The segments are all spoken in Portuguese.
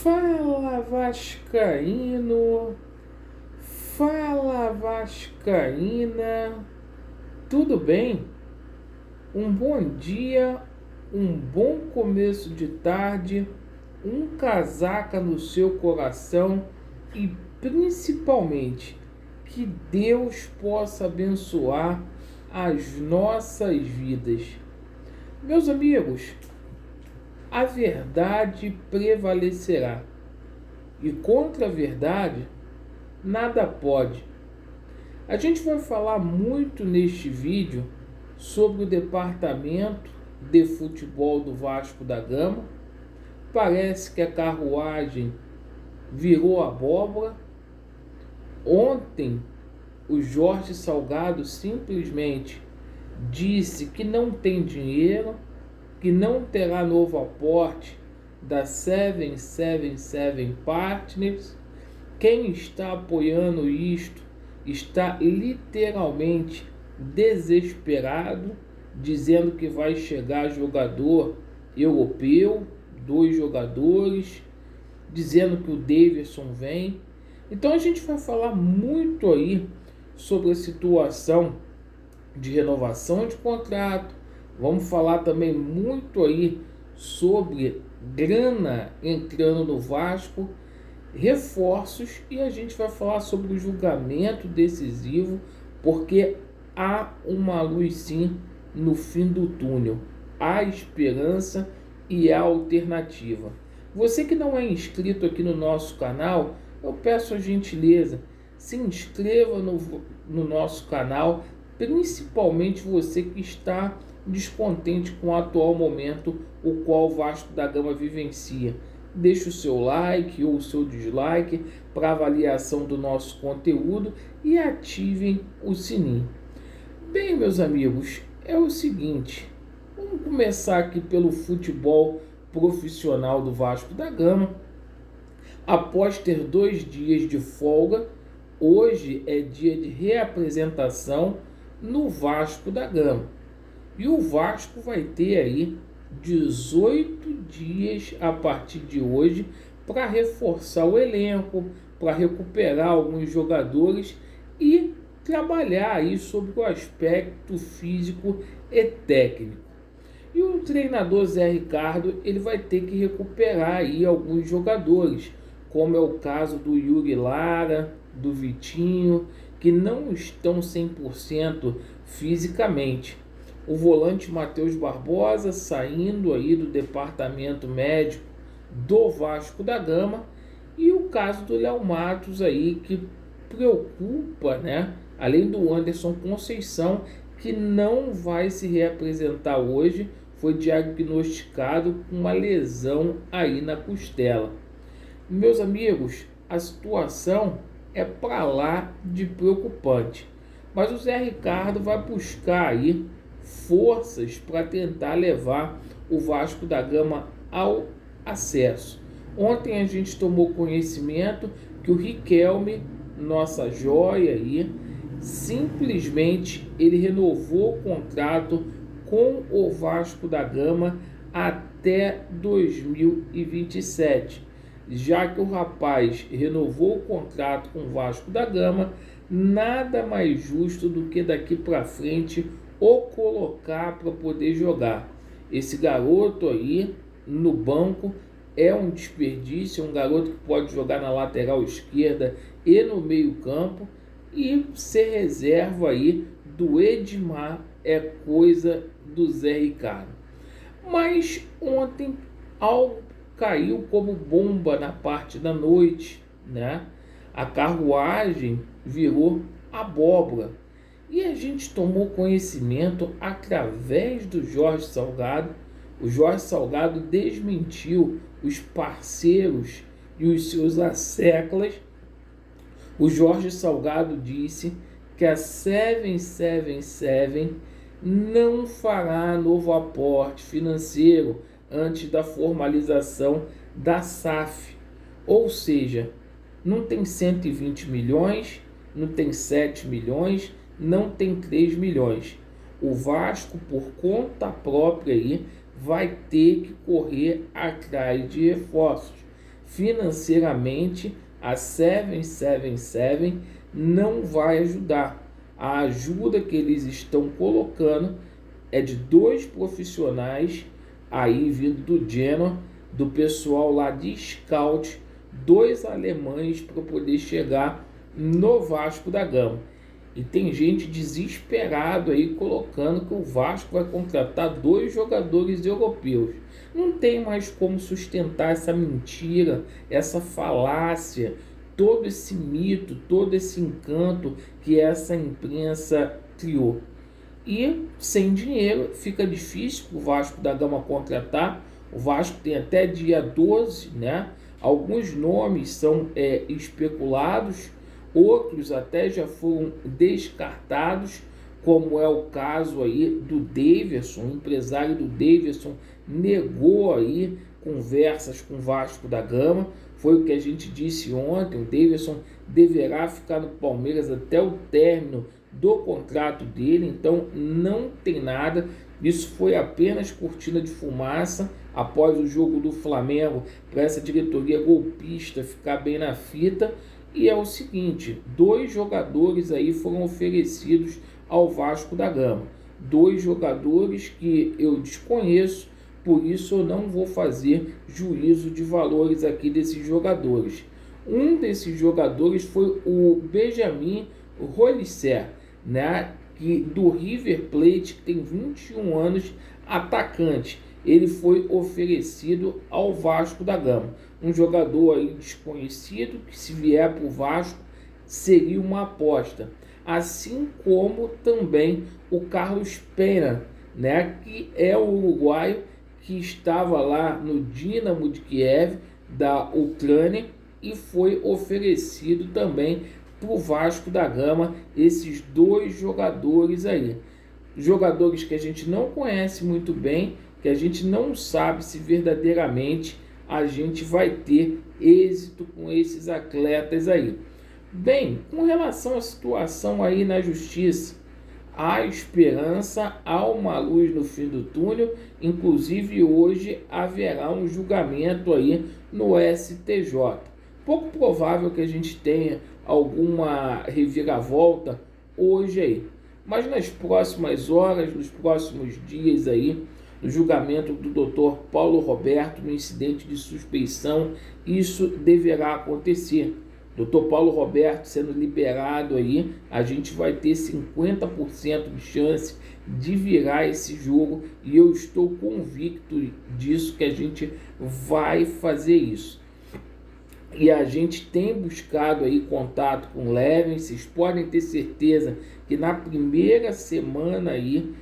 Fala Vascaíno, fala Vascaína, tudo bem? Um bom dia, um bom começo de tarde, um casaca no seu coração e principalmente que Deus possa abençoar as nossas vidas. Meus amigos, a verdade prevalecerá e contra a verdade nada pode. A gente vai falar muito neste vídeo sobre o departamento de futebol do Vasco da Gama. Parece que a carruagem virou abóbora. Ontem o Jorge Salgado simplesmente disse que não tem dinheiro, que não terá novo aporte da 777 Partners. Quem está apoiando isto está literalmente desesperado, dizendo que vai chegar jogador europeu, 2 jogadores, dizendo que o Davidson vem. Então a gente vai falar muito aí sobre a situação de renovação de contrato. Vamos falar também muito aí sobre grana entrando no Vasco, reforços, e a gente vai falar sobre o julgamento decisivo, porque há uma luz sim no fim do túnel, há esperança e há alternativa. Você que não é inscrito aqui no nosso canal, eu peço a gentileza, se inscreva no nosso canal, principalmente você que está descontente com o atual momento o qual o Vasco da Gama vivencia. Deixe o seu like ou o seu dislike para avaliação do nosso conteúdo e ativem o sininho. Bem, meus amigos, é o seguinte, vamos começar aqui pelo futebol profissional do Vasco da Gama. Após ter 2 dias de folga, hoje é dia de reapresentação no Vasco da Gama. E o Vasco vai ter aí 18 dias a partir de hoje para reforçar o elenco, para recuperar alguns jogadores e trabalhar aí sobre o aspecto físico e técnico. E o treinador Zé Ricardo, ele vai ter que recuperar aí alguns jogadores, como é o caso do Yuri Lara, do Vitinho, que não estão 100% fisicamente. O volante Matheus Barbosa saindo aí do departamento médico do Vasco da Gama, e o caso do Léo Matos aí que preocupa, né? Além do Anderson Conceição, que não vai se reapresentar hoje, foi diagnosticado com uma lesão aí na costela. Meus amigos, a situação é para lá de preocupante, mas o Zé Ricardo vai buscar aí forças para tentar levar o Vasco da Gama ao acesso. Ontem a gente tomou conhecimento que o Riquelme, nossa joia aí, simplesmente ele renovou o contrato com o Vasco da Gama até 2027. Já que o rapaz renovou o contrato com o Vasco da Gama, nada mais justo do que daqui para frente o colocar para poder jogar. Esse garoto aí no banco é um desperdício, um garoto que pode jogar na lateral esquerda e no meio campo, e ser reserva aí do Edmar é coisa do Zé Ricardo. Mas ontem algo caiu como bomba na parte da noite, né? A carruagem virou abóbora. E a gente tomou conhecimento através do Jorge Salgado. O Jorge Salgado desmentiu os parceiros e os seus asseclas. O Jorge Salgado disse que a 777 não fará novo aporte financeiro antes da formalização da SAF. Ou seja, não tem 120 milhões, não tem 7 milhões, não tem 3 milhões. O Vasco, por conta própria aí, vai ter que correr atrás de reforços. financeiramente a 777 não vai ajudar. A ajuda que eles estão colocando é de 2 profissionais aí vindo do Genoa, do pessoal lá de scout, 2 alemães para poder chegar no Vasco da Gama. E tem gente desesperado aí colocando que o Vasco vai contratar 2 jogadores europeus. Não tem mais como sustentar essa mentira, essa falácia, todo esse mito, todo esse encanto que essa imprensa criou. E sem dinheiro fica difícil para o Vasco da Gama contratar. O Vasco tem até dia 12, né? Alguns nomes são especulados, outros até já foram descartados, como é o caso aí do Daverson. O empresário do Daverson negou aí conversas com o Vasco da Gama. Foi o que a gente disse ontem. O Daverson deverá ficar no Palmeiras até o término do contrato dele, então não tem nada. Isso foi apenas cortina de fumaça após o jogo do Flamengo, para essa diretoria golpista ficar bem na fita. E é o seguinte, 2 jogadores aí foram oferecidos ao Vasco da Gama, 2 jogadores que eu desconheço, por isso eu não vou fazer juízo de valores aqui desses jogadores. Um desses jogadores foi o Benjamin Rollicer, né, que do River Plate, que tem 21 anos, atacante. Ele foi oferecido ao Vasco da Gama. Um jogador aí desconhecido, que se vier para o Vasco seria uma aposta. Assim como também o Carlos Pena, né, que é o uruguaio que estava lá no Dinamo de Kiev, da Ucrânia, e foi oferecido também para o Vasco da Gama. Esses 2 jogadores aí, jogadores que a gente não conhece muito bem, que a gente não sabe se verdadeiramente a gente vai ter êxito com esses atletas aí. Bem, com relação à situação aí na justiça, há esperança, há uma luz no fim do túnel. Inclusive hoje haverá um julgamento aí no STJ. Pouco provável que a gente tenha alguma reviravolta hoje aí, mas nas próximas horas, nos próximos dias aí, no julgamento do Dr. Paulo Roberto no incidente de suspeição, isso deverá acontecer. Dr. Paulo Roberto sendo liberado aí, a gente vai ter 50% de chance de virar esse jogo, e eu estou convicto disso, que a gente vai fazer isso. E a gente tem buscado aí contato com o Levin. Vocês podem ter certeza que na primeira semana aí,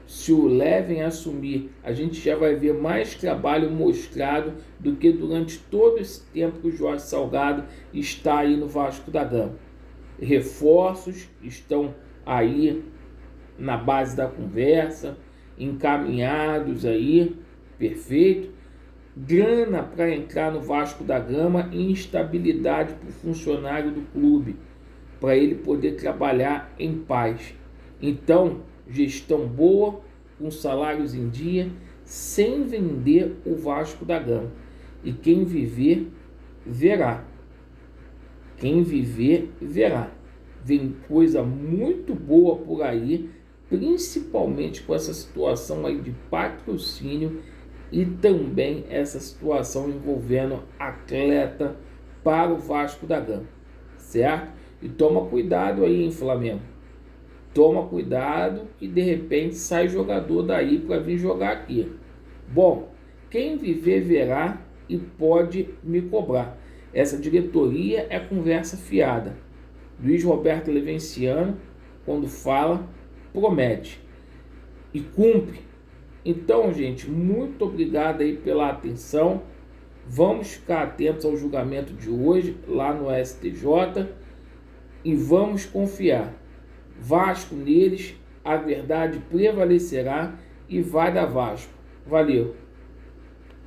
se o Levin assumir, a gente já vai ver mais trabalho mostrado do que durante todo esse tempo que o Jorge Salgado está aí no Vasco da Gama. Reforços estão aí na base da conversa, encaminhados aí, perfeito. Grana para entrar no Vasco da Gama e instabilidade para o funcionário do clube, para ele poder trabalhar em paz. Então, gestão boa, com salários em dia, sem vender o Vasco da Gama. E quem viver, verá. Quem viver, verá. Vem coisa muito boa por aí, principalmente com essa situação aí de patrocínio e também essa situação envolvendo atleta para o Vasco da Gama, certo? E toma cuidado aí, hein, Flamengo. Toma cuidado que de repente sai jogador daí para vir jogar aqui. Bom, quem viver verá e pode me cobrar. Essa diretoria é conversa fiada. Luiz Roberto Levenciano, quando fala, promete e cumpre. Então, gente, muito obrigado aí pela atenção. Vamos ficar atentos ao julgamento de hoje lá no STJ e vamos confiar. Vasco neles, a verdade prevalecerá e vai dar Vasco. Valeu!